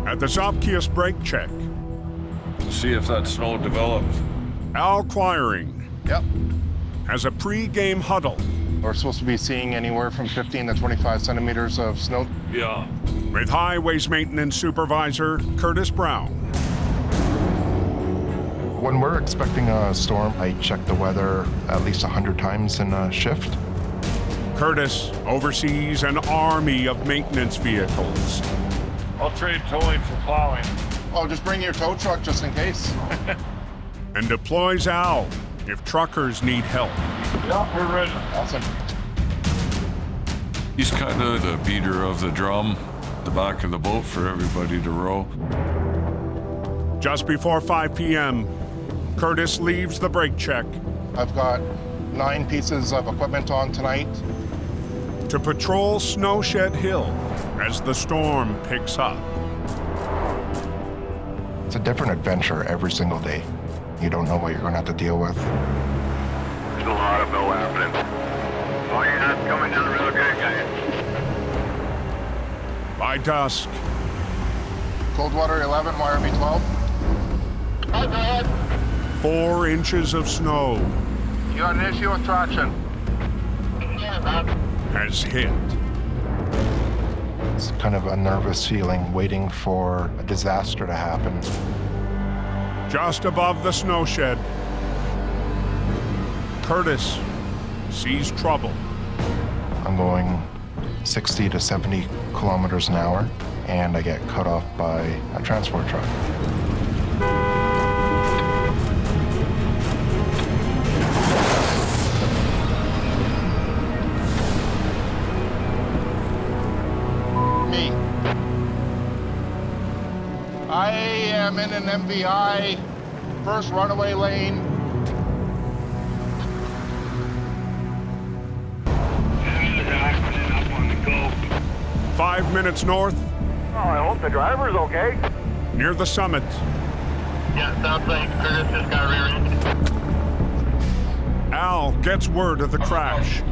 At the Zopkius brake check, See if that snow develops. Al Quiring Yep. has a pre-game huddle We're supposed to be seeing anywhere from 15 to 25 centimeters of snow. Yeah. with Highways Maintenance Supervisor Curtis Brown. When we're expecting a storm, I check the weather at least 100 times in a shift. Curtis oversees an army of maintenance vehicles. I'll trade towing for plowing. Oh, just bring your tow truck just in case. And deploys Al if truckers need help. Yeah, we're ready. Awesome. He's kind of the beater of the drum, the back of the boat for everybody to row. Just before 5 p.m., Curtis leaves the brake check I've got 9 pieces of equipment on tonight. to patrol Snowshed Hill as the storm picks up. It's a different adventure every single day. You don't know what you're going to have to deal with. There's a lot of no happening. Oh yeah, it's coming down real good, guys. By dusk, Coldwater 11, YRB 12. Hi, go ahead. 4 inches of snow You got an issue with traction? Yeah, man. has hit. It's kind of a nervous feeling, waiting for a disaster to happen. Just above the snowshed, Curtis sees trouble. I'm going 60 to 70 kilometers an hour, and I get cut off by a transport truck. Me. I am in an MVI, first runaway lane. Up on the go. 5 minutes north, Oh, I hope the driver's okay. near the summit, Yeah, sounds like Curtis just got rear-ended. Al gets word of the crash.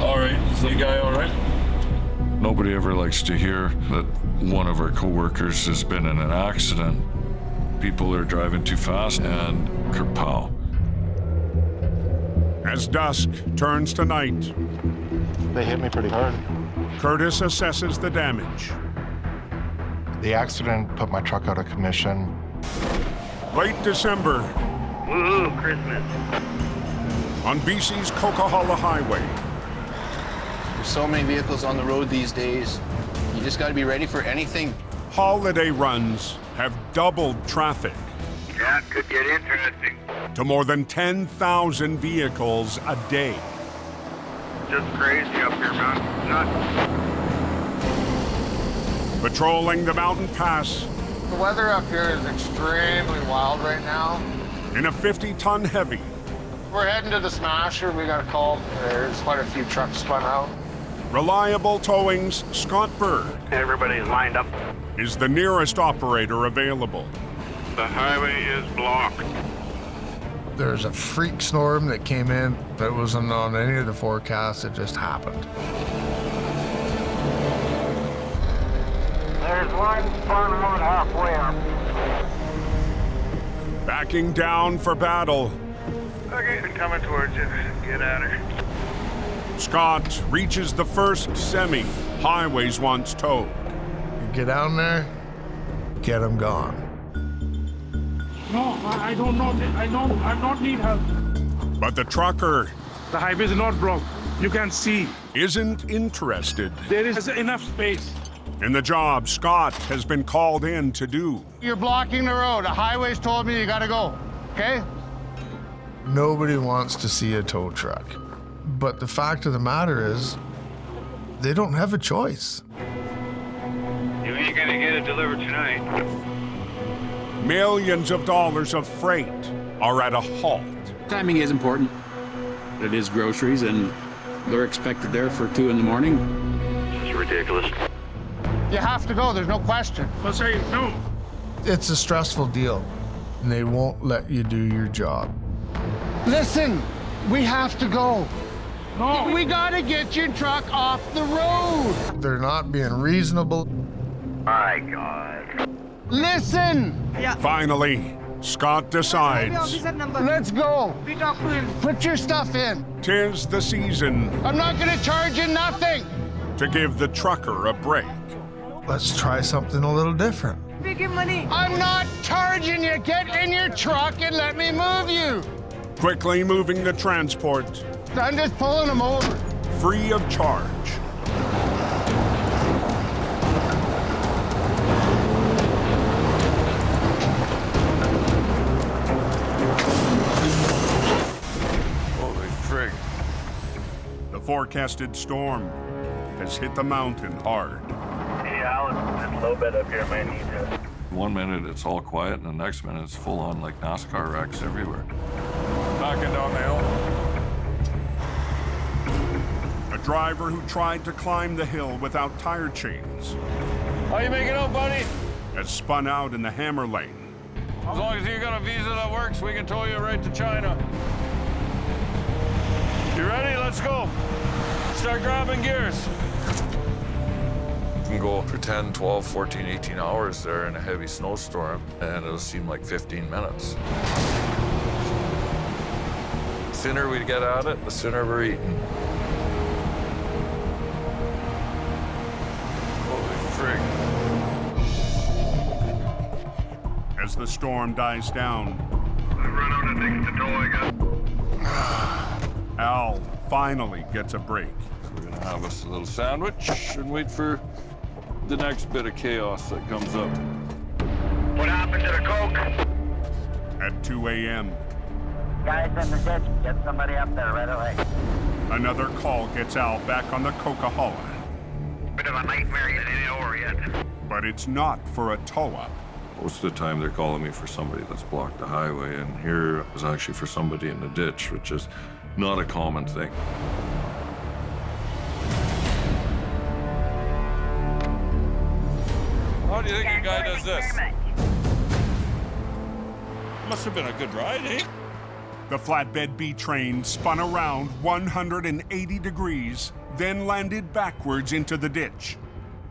All right, is the guy all right? Nobody ever likes to hear that one of our coworkers has been in an accident. People are driving too fast and kerpow. As dusk turns to night, They hit me pretty hard. Curtis assesses the damage. The accident put my truck out of commission. Late December Woohoo, Christmas. on BC's Coquihalla Highway. There's so many vehicles on the road these days. You just got to be ready for anything. Holiday runs have doubled traffic Yeah, could get interesting. to more than 10,000 vehicles a day. Just crazy up here, man. Nuts. Patrolling the mountain pass The weather up here is extremely wild right now. in a 50-ton heavy, We're heading to the Smasher. We got a call. There's quite a few trucks spun out. Reliable Towing's Scott Bird Everybody's lined up. is the nearest operator available. The highway is blocked. There's a freak storm that came in that wasn't on any of the forecasts. It just happened. There's one spun out halfway up. Backing down for battle, Okay, coming towards you. Get at her. Scott reaches the first semi Highways once towed. You get down there, get them gone. No, I don't know. I don't need help. But the trucker The highway is not blocked. You can see isn't interested there is enough space. in the job Scott has been called in to do. You're blocking the road. The highways told me you gotta go, okay? Nobody wants to see a tow truck. But the fact of the matter is, they don't have a choice. You ain't gonna get it delivered tonight. Millions of dollars of freight are at a halt. Timing is important. It is groceries, and they're expected there for 2 in the morning. It's ridiculous. You have to go. There's no question. So say no. It's a stressful deal, and they won't let you do your job. Listen, we have to go. No. We gotta get your truck off the road. They're not being reasonable. My God. Listen, Finally, Scott decides let's go. Put your stuff in. 'tis the season I'm not gonna charge you nothing. to give the trucker a break. Let's try something a little different. I'm not charging you. Get in your truck and let me move you. Quickly moving the transport, I'm just pulling them over. free of charge. Holy frig. The forecasted storm has hit the mountain hard. Hey, Alex, just a little bit up here, man. Need to. 1 minute it's all quiet, and the next minute it's full on like NASCAR wrecks everywhere. Backing down the hill. A driver who tried to climb the hill without tire chains How you making out, buddy? has spun out in the hammer lane. As long as you got a visa that works, we can tow you right to China. You ready? Let's go. Start grabbing gears. You can go for 10, 12, 14, 18 hours there in a heavy snowstorm, and it'll seem like 15 minutes. The sooner we get at it, the sooner we're eating. Holy frig. As the storm dies down, I run out of things to tow, I guess. Al finally gets a break. So we're gonna have us a little sandwich and wait for the next bit of chaos that comes up. What happened to the Coke? At 2 a.m., Guys in the ditch, get somebody up there right away. another call gets Al back on the Coca-Cola. Bit of a nightmare, you didn't know yet. But it's not for a tow-up. Most of the time they're calling me for somebody that's blocked the highway, and here it was actually for somebody in the ditch, which is not a common thing. How do you think a guy does this? Must have been a good ride, eh? The flatbed B train spun around 180 degrees, then landed backwards into the ditch.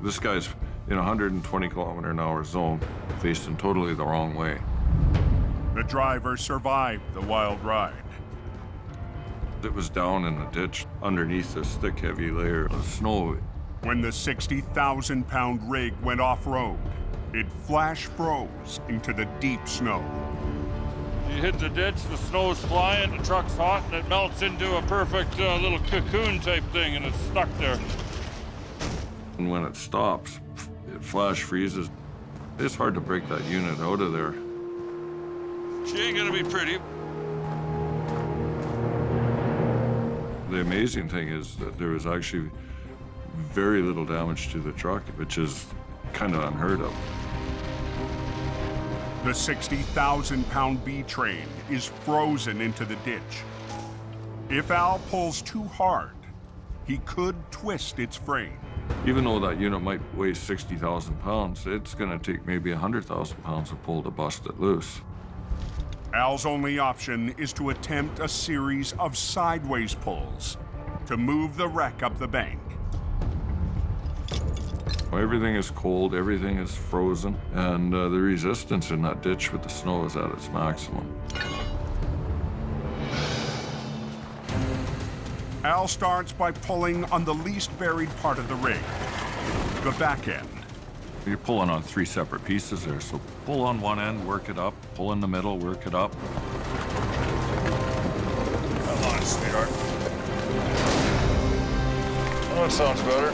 This guy's in a 120 kilometer an hour zone, facing totally the wrong way. The driver survived the wild ride. It was down in the ditch underneath this thick, heavy layer of snow. When the 60,000-pound rig went off-road, it flash froze into the deep snow. You hit the ditch, the snow's flying, the truck's hot, and it melts into a perfect little cocoon type thing, and it's stuck there. And when it stops, it flash freezes. It's hard to break that unit out of there. She ain't gonna be pretty. The amazing thing is that there was actually very little damage to the truck, which is kind of unheard of. The 60,000-pound B train is frozen into the ditch. If Al pulls too hard, he could twist its frame. Even though that unit might weigh 60,000 pounds, it's gonna take maybe 100,000 pounds to pull to bust it loose. Al's only option is to attempt a series of sideways pulls to move the wreck up the bank. Everything is cold, everything is frozen, and the resistance in that ditch with the snow is at its maximum. Al starts by pulling on the least buried part of the rig, the back end. You're pulling on 3 separate pieces there, so pull on one end, work it up, pull in the middle, work it up. Come on, sweetheart. Oh, that sounds better.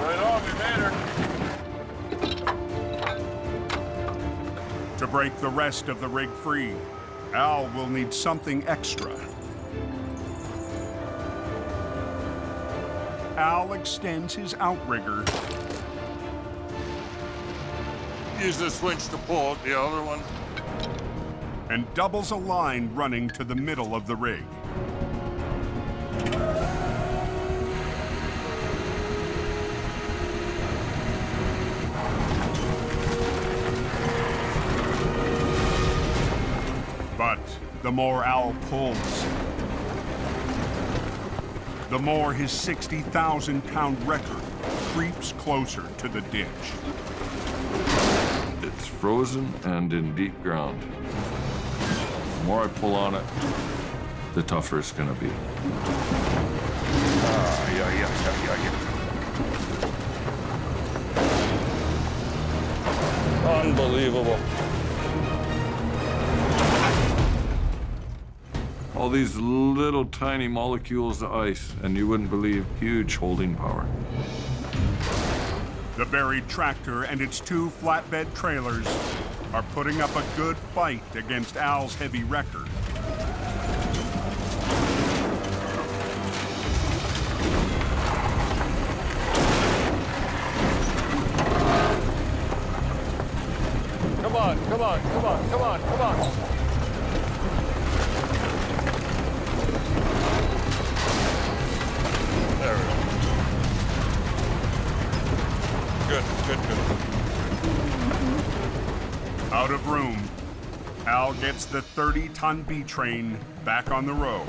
Right on, we made her. To break the rest of the rig free, Al will need something extra. Al extends his outrigger. Use this winch to pull out the other one. And doubles a line running to the middle of the rig. But the more Al pulls, the more his 60,000-pound record creeps closer to the ditch. It's frozen and in deep ground. The more I pull on it, the tougher it's gonna be. Unbelievable. All these little tiny molecules of ice, and you wouldn't believe huge holding power. The buried tractor and its 2 flatbed trailers are putting up a good fight against Al's heavy record. Come on, come on, come on, come on, come on. There we go. Good, good, good. Out of room, Al gets the 30-ton B train back on the road.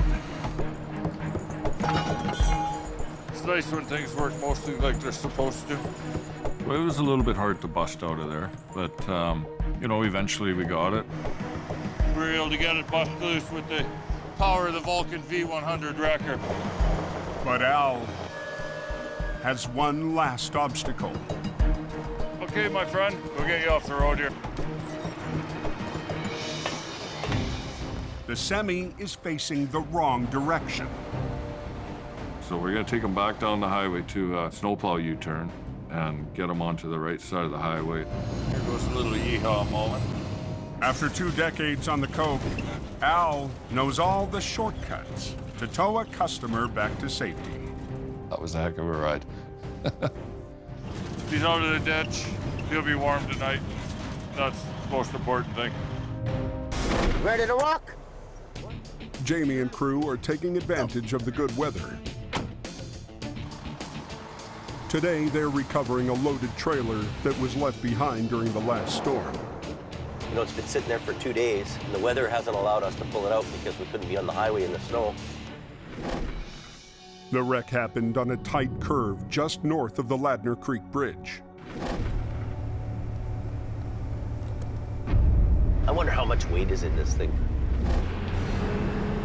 It's nice when things work mostly like they're supposed to. Well, it was a little bit hard to bust out of there, but, you know, eventually we got it. We were able to get it bust loose with the power of the Vulcan V100 wrecker. But Al has one last obstacle. Okay, my friend, we'll get you off the road here. The semi is facing the wrong direction. So we're gonna take them back down the highway to a snowplow U-turn and get them onto the right side of the highway. Here goes a little yeehaw moment. After 2 decades on the coke, Al knows all the shortcuts to tow a customer back to safety. That was a heck of a ride. He's out of the ditch. He'll be warm tonight. That's the most important thing. Ready to rock? Jamie and crew are taking advantage of the good weather. Today, they're recovering a loaded trailer that was left behind during the last storm. You know, it's been sitting there for 2 days, and the weather hasn't allowed us to pull it out because we couldn't be on the highway in the snow. The wreck happened on a tight curve just north of the Ladner Creek Bridge. I wonder how much weight is in this thing.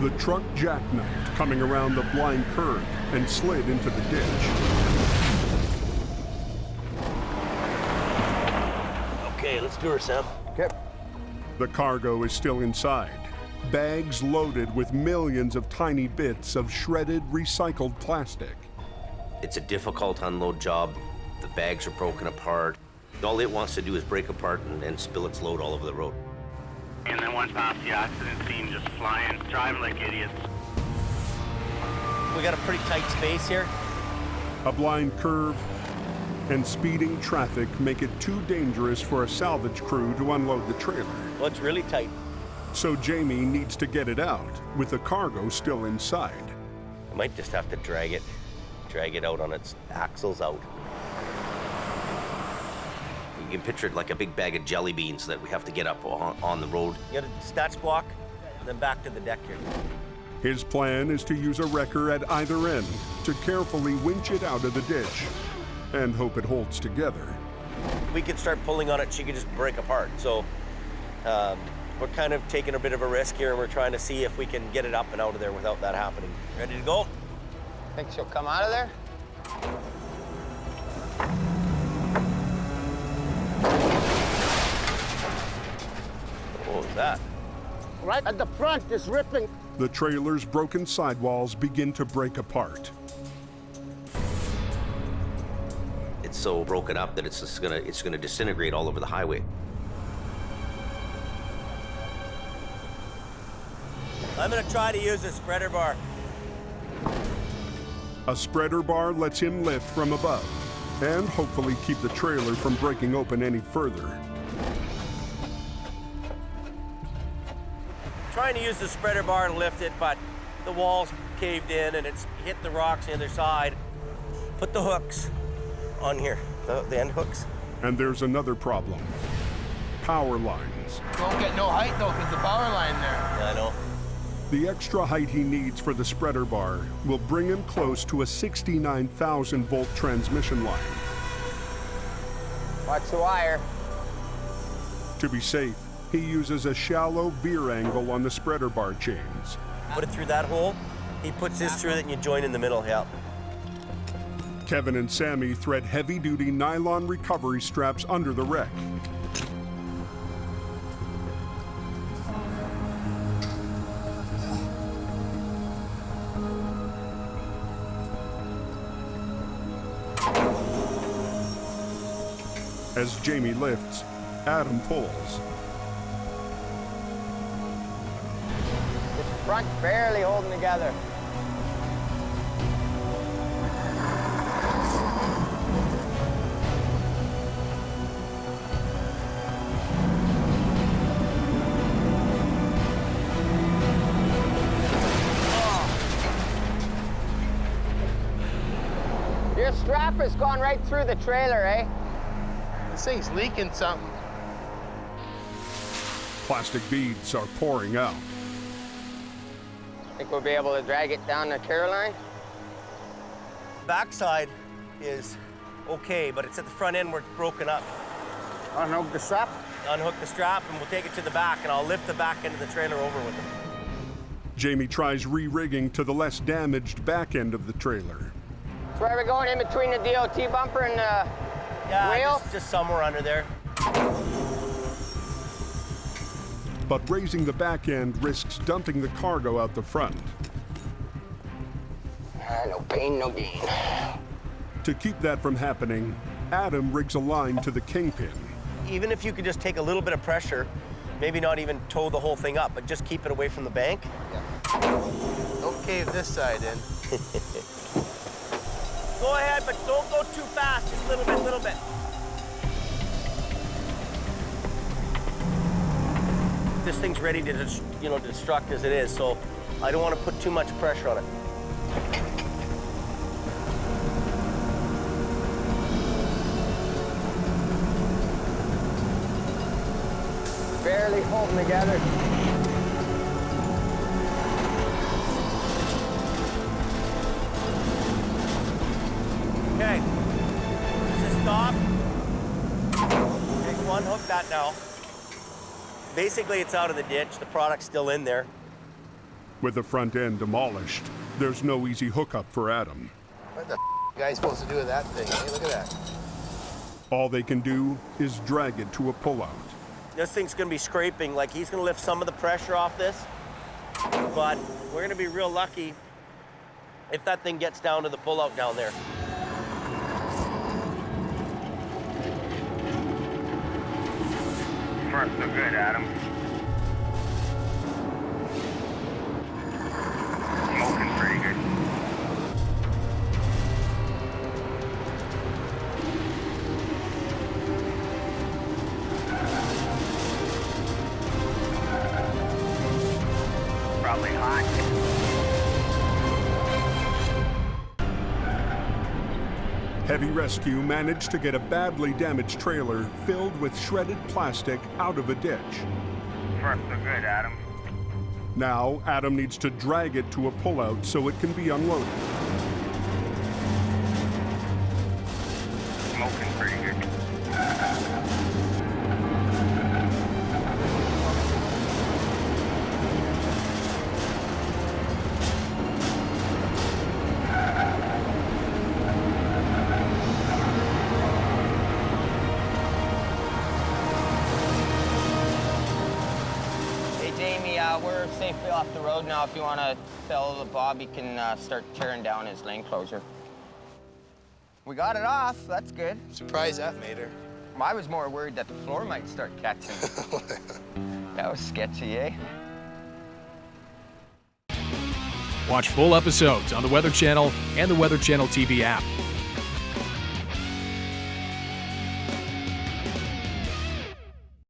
The truck jackknifed coming around the blind curve and slid into the ditch. Okay, let's do her, Sam. Okay. The cargo is still inside. Bags loaded with millions of tiny bits of shredded, recycled plastic. It's a difficult unload job. The bags are broken apart. All it wants to do is break apart and spill its load all over the road. And then went past the accident scene just flying, driving like idiots. We got a pretty tight space here. A blind curve and speeding traffic make it too dangerous for a salvage crew to unload the trailer. Well, it's really tight. So Jamie needs to get it out with the cargo still inside. I might just have to drag it out on its axles out. You can picture it like a big bag of jelly beans that we have to get up on the road. You got a snatch block, and then back to the deck here. His plan is to use a wrecker at either end to carefully winch it out of the ditch and hope it holds together. We could start pulling on it, she could just break apart. So we're kind of taking a bit of a risk here, and we're trying to see if we can get it up and out of there without that happening. Ready to go? Think she'll come out of there? What was that? Right at the front, it's ripping. The trailer's broken sidewalls begin to break apart. It's so broken up that it's gonna disintegrate all over the highway. I'm gonna try to use a spreader bar. A spreader bar lets him lift from above and hopefully keep the trailer from breaking open any further. Trying to use the spreader bar to lift it, but the wall's caved in and it's hit the rocks on the other side. Put the hooks on here, the end hooks. And there's another problem. Power lines. Don't get no height though, because the power line there. I know. The extra height he needs for the spreader bar will bring him close to a 69,000 volt transmission line. Watch the wire. To be safe, he uses a shallow veer angle on the spreader bar chains. Put it through that hole. He puts this through it and you join in the middle, yeah. Kevin and Sammy thread heavy-duty nylon recovery straps under the wreck. As Jamie lifts, Adam pulls. This front's barely holding together. Your strap has gone right through the trailer, eh? This thing's leaking something. Plastic beads are pouring out. Think we'll be able to drag it down the Caroline? Backside is okay, but it's at the front end where it's broken up. Unhook the strap? Unhook the strap and we'll take it to the back and I'll lift the back end of the trailer over with it. Jamie tries re-rigging to the less damaged back end of the trailer. So where are we going, in between the DOT bumper and the wheel? Just somewhere under there. But raising the back end risks dumping the cargo out the front. No pain, no gain. To keep that from happening, Adam rigs a line to the kingpin. Even if you could just take a little bit of pressure, maybe not even tow the whole thing up, but just keep it away from the bank. Yeah. Don't cave this side in. Go ahead, but don't go too fast, just a little bit. This thing's ready to destruct as it is, so I don't want to put too much pressure on it. Barely holding together. Okay, just stop. Next one, hook that now. Basically, it's out of the ditch. The product's still in there. With the front end demolished, there's no easy hookup for Adam. What the guy's supposed to do with that thing? Hey, look at that. All they can do is drag it to a pullout. This thing's gonna be scraping, like he's gonna lift some of the pressure off this, but we're gonna be real lucky if that thing gets down to the pullout down there. First, so good, Adam. Smoking pretty good. Probably hot. Heavy rescue managed to get a badly damaged trailer filled with shredded plastic out of a ditch. First, so good, Adam. Now, Adam needs to drag it to a pullout so it can be unloaded. Smoking pretty good. We're safely off the road now. If you want to tell Bob, he can start tearing down his lane closure. We got it off. That's good. Surprised that made her. I was more worried that the floor might start catching. That was sketchy, eh? Watch full episodes on the Weather Channel and the Weather Channel TV app.